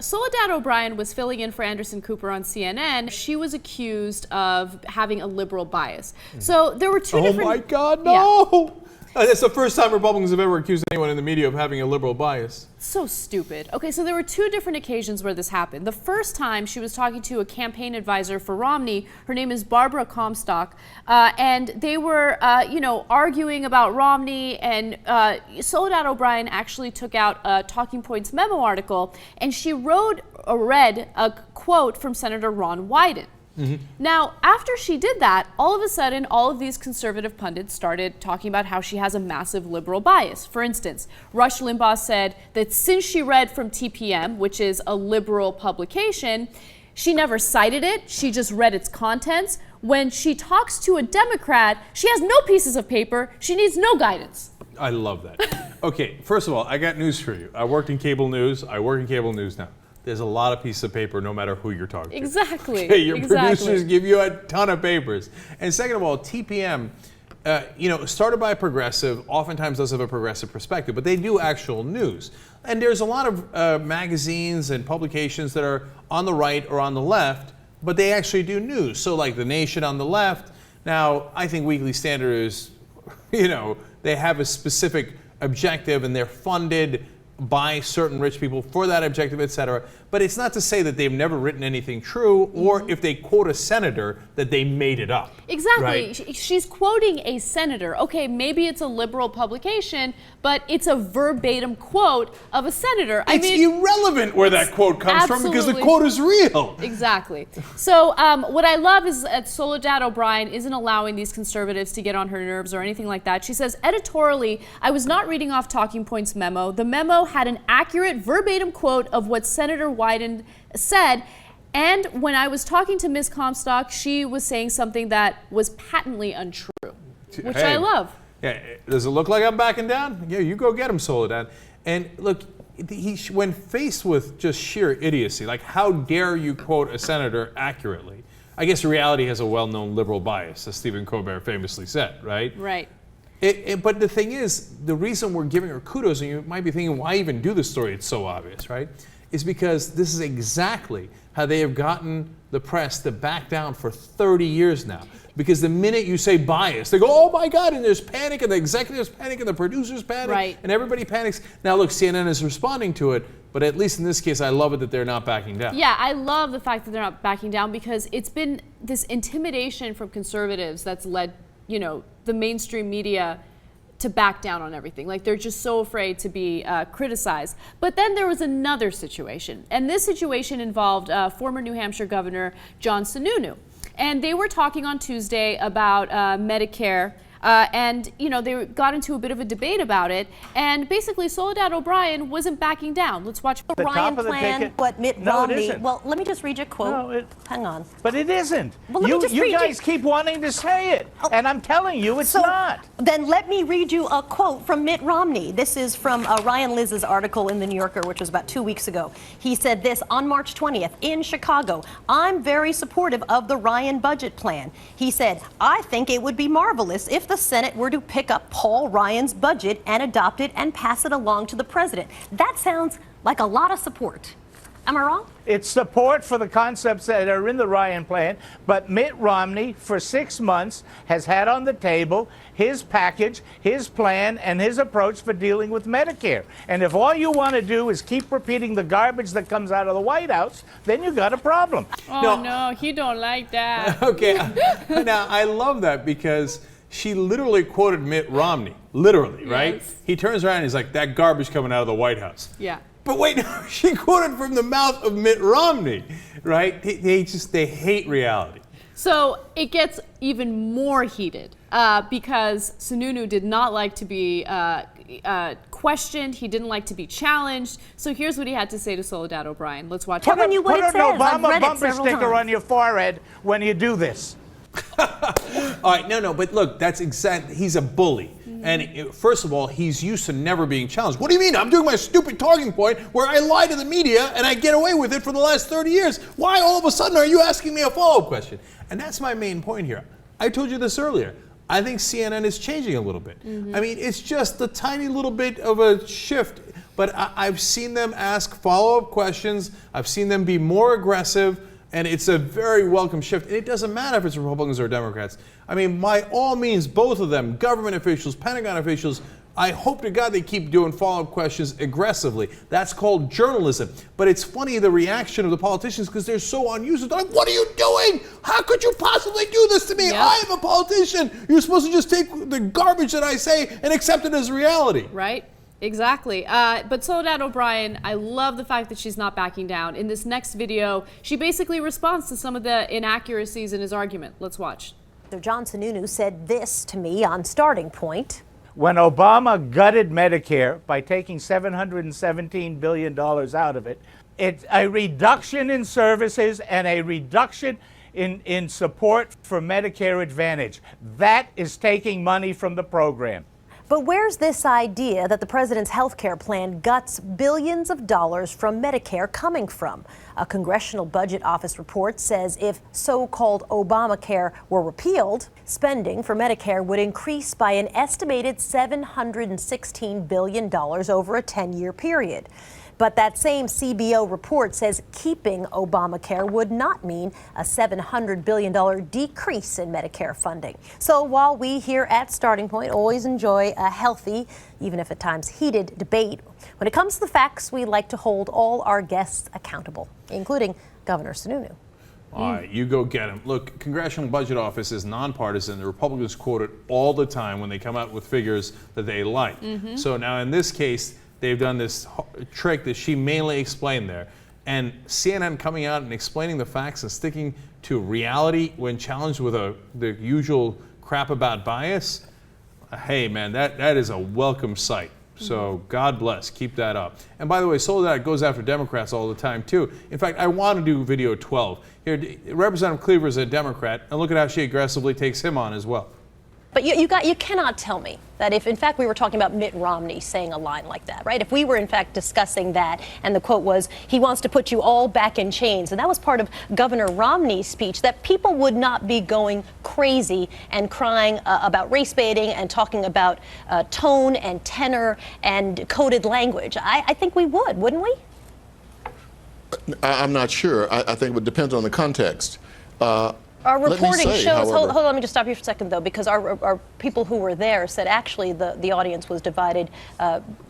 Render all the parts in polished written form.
Soledad O'Brien was filling in for Anderson Cooper on CNN. She was accused of having a liberal bias. So there were two different... Oh my God, no! Yeah. That's the first time Republicans have ever accused anyone in the media of having a liberal bias. So stupid. Okay, so there were two different occasions where this happened. The first time she was talking to a campaign advisor for Romney. Her name is Barbara Comstock, and they were, arguing about Romney. And Soledad O'Brien actually took out a Talking Points memo article, and she read a quote from Senator Ron Wyden. Now, after she did that, all of a sudden, all of these conservative pundits started talking about how she has a massive liberal bias. For instance, Rush Limbaugh said that since she read from TPM, which is a liberal publication, she never cited it, she just read its contents. When she talks to a Democrat, she has no pieces of paper, she needs no guidance. I love that. Okay, first of all, I got news for you. I worked in cable news, I work in cable news now. There's a lot of pieces of paper no matter who you're talking to. Exactly. Okay, your producers give you a ton of papers. And second of all, TPM, started by a progressive, oftentimes does have a progressive perspective, but they do actual news. And there's a lot of magazines and publications that are on the right or on the left, but they actually do news. So like The Nation on the left. Now, I think Weekly Standard is, they have a specific objective and they're funded by certain rich people for that objective, etc. But it's not to say that they've never written anything true, or if they quote a senator, that they made it up. Exactly. Right? She's quoting a senator. Okay, maybe it's a liberal publication, but it's a verbatim quote of a senator. It's irrelevant where that quote comes from because the quote is real. Exactly. So what I love is that Soledad O'Brien isn't allowing these conservatives to get on her nerves or anything like that. She says, editorially, I was not reading off Talking Points memo. The memo had an accurate verbatim quote of what Senator Wyden said, and when I was talking to Ms. Comstock, she was saying something that was patently untrue, which I love. Yeah, does it look like I'm backing down? Yeah, you go get him, Soledad. And look, when faced with just sheer idiocy, like how dare you quote a senator accurately? I guess reality has a well-known liberal bias, as Stephen Colbert famously said, right? Right. But the thing is, the reason we're giving her kudos, and you might be thinking, why even do this story? It's so obvious, right? Is because this is exactly how they have gotten the press to back down for 30 years now. Because the minute you say bias, they go, oh my God, and there's panic, and the executives panic, and the producers panic, right, and everybody panics. Now look, CNN is responding to it, but at least in this case, I love it that they're not backing down. Yeah, I love the fact that they're not backing down, because it's been this intimidation from conservatives that's led, the mainstream media to back down on everything. Like, they're just so afraid to be criticized. But then there was another situation, and this situation involved former New Hampshire Governor John Sununu. And they were talking on Tuesday about Medicare, and they got into a bit of a debate about it. And basically, Soledad O'Brien wasn't backing down. Let's watch. The Ryan plan, what Mitt Romney. Well, let me just read you a quote. No, hang on. But it isn't. Well, you guys keep wanting to say it, and I'm telling you, it's not. Then let me read you a quote from Mitt Romney. This is from Ryan Liz's article in the New Yorker, which was about 2 weeks ago. He said this on March 20th in Chicago. I'm very supportive of the Ryan budget plan. He said, I think it would be marvelous if the Senate were to pick up Paul Ryan's budget and adopt it and pass it along to the president. That sounds like a lot of support. Am I wrong? It's support for the concepts that are in the Ryan plan, but Mitt Romney, for 6 months, has had on the table his package, his plan, and his approach for dealing with Medicare. And if all you want to do is keep repeating the garbage that comes out of the White House, then you got a problem. Oh, no, he don't like that. Okay, now I love that because she literally quoted Mitt Romney, literally, right? Yes. He turns around and he's like, that garbage coming out of the White House. Yeah. But wait, she quoted from the mouth of Mitt Romney, right? They hate reality. So it gets even more heated because Sununu did not like to be questioned. He didn't like to be challenged. So here's what he had to say to Soledad O'Brien. Let's watch. Telling you what it says. Put an I've Obama read it bumper several sticker times. on your forehead when you do this. All right, no, but look, that's he's a bully. And first of all, he's used to never being challenged. What do you mean? I'm doing my stupid talking point where I lie to the media and I get away with it for the last 30 years. Why all of a sudden are you asking me a follow-up question? And that's my main point here. I told you this earlier. I think CNN is changing a little bit. I mean, it's just a tiny little bit of a shift. But I've seen them ask follow-up questions. I've seen them be more aggressive, and it's a very welcome shift. And it doesn't matter if it's Republicans or Democrats. I mean, by all means, both of them, government officials, Pentagon officials, I hope to God they keep doing follow-up questions aggressively. That's called journalism. But it's funny, the reaction of the politicians, because they're so unused to it. They're like, what are you doing? How could you possibly do this to me? Yep. I am a politician. You're supposed to just take the garbage that I say and accept it as reality. Right? Exactly. But Soledad O'Brien, I love the fact that she's not backing down. In this next video, she basically responds to some of the inaccuracies in his argument. Let's watch. So John Sununu said this to me on Starting Point. When Obama gutted Medicare by taking $717 billion out of it, it's a reduction in services and a reduction in support for Medicare Advantage. That is taking money from the program. But where's this idea that the president's health care plan guts billions of dollars from Medicare coming from? A Congressional Budget Office report says if so-called Obamacare were repealed, spending for Medicare would increase by an estimated $716 billion over a 10-year period. But that same CBO report says keeping Obamacare would not mean a $700 billion decrease in Medicare funding. So while we here at Starting Point always enjoy a healthy, even if at times heated, debate, when it comes to the facts, we like to hold all our guests accountable, including Governor Sununu. All right, you go get him. Look, Congressional Budget Office is nonpartisan. The Republicans quote it all the time when they come out with figures that they like. So now in this case, they've done this trick that she mainly explained there. And CNN coming out and explaining the facts and sticking to reality when challenged with the usual crap about bias, hey man, that is a welcome sight. So God bless, keep that up. And by the way, Soledad goes after Democrats all the time too. In fact, I want to do video 12. Here, Representative Cleaver is a Democrat, and look at how she aggressively takes him on as well. But you cannot tell me that if, in fact, we were talking about Mitt Romney saying a line like that, right? If we were, in fact, discussing that, and the quote was, he wants to put you all back in chains, and that was part of Governor Romney's speech, that people would not be going crazy and crying about race baiting and talking about tone and tenor and coded language. I think we would, wouldn't we? I'm not sure. I think it depends on the context. Our reporting shows, however, hold on, let me just stop you for a second, though, because our people who were there said actually the audience was divided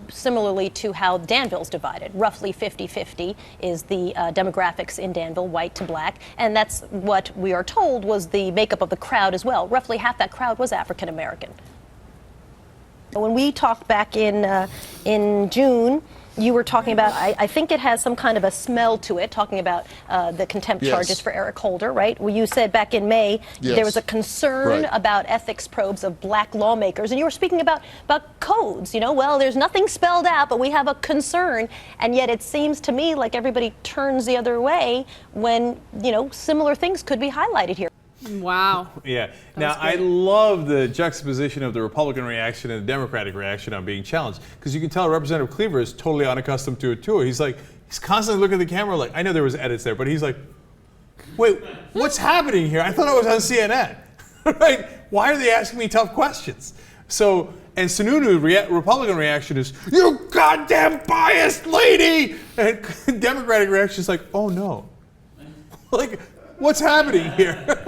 similarly to how Danville's divided. Roughly 50-50 is the demographics in Danville, white to black, and that's what we are told was the makeup of the crowd as well. Roughly half that crowd was African American. When we talked back in June, you were talking about, I think it has some kind of a smell to it, talking about the contempt charges for Eric Holder, right? Well, you said back in May there was a concern about ethics probes of black lawmakers, and you were speaking about codes, you know, well, there's nothing spelled out, but we have a concern, and yet it seems to me like everybody turns the other way when, you know, similar things could be highlighted here. Wow. Yeah. Now, I love the juxtaposition of the Republican reaction and the Democratic reaction on being challenged, because you can tell Representative Cleaver is totally unaccustomed to it, too. He's constantly looking at the camera like, I know there was edits there, but he's like, wait, what's happening here? I thought I was on CNN. Right? Why are they asking me tough questions? So, and Sununu's Republican reaction is, you goddamn biased lady! And Democratic reaction is like, oh no. Like, what's happening here?